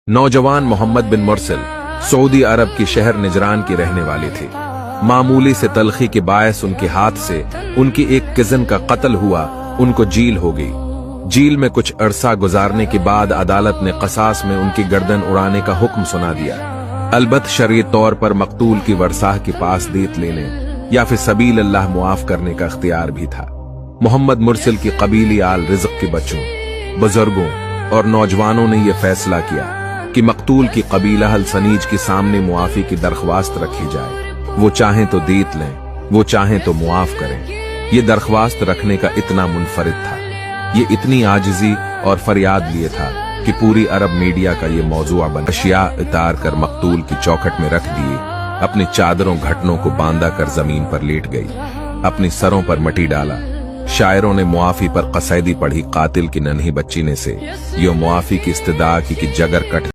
नौजवान मोहम्मद बिन मुरसिल सऊदी अरब की शहर निजरान की रहने वाली थी। मामूली से तलखी के बायस उनके हाथ से उनकी एक कजिन का कत्ल हुआ, उनको जील हो गई। जील में कुछ अरसा गुजारने के बाद अदालत ने कसास में उनकी गर्दन उड़ाने का हुक्म सुना दिया। अलबत शरई तौर पर मकतूल की वरसाह के पास दीत लेने या फिर सबील अल्लाह मुआफ करने का इख्तियार भी था। मोहम्मद मुरसिल की कबीली आल रिज़्क के बच्चों, बुजुर्गों और नौजवानों ने यह फैसला किया कि मकतूल की कबीला अल सनीज के सामने मुआफी की दरख्वास्त रखी जाए। वो चाहें तो दीत लें, वो चाहें तो मुआफ करें। ये दरख्वास्त रखने का इतना मुनफरिद था, ये इतनी आजिजी और फरियाद लिए था कि पूरी अरब मीडिया का ये मौजूआ बन अशिया उतार कर मकतूल की चौखट में रख दिए, अपनी चादरों घटनों को बांधा कर जमीन पर लेट गई, अपनी सरों पर मटी डाला। शायरों ने मुआफी पर कसीदी पढ़ी, कातिल की नन्ही बच्ची ने से यो मुआफी की इस्तदा की कि जगर कट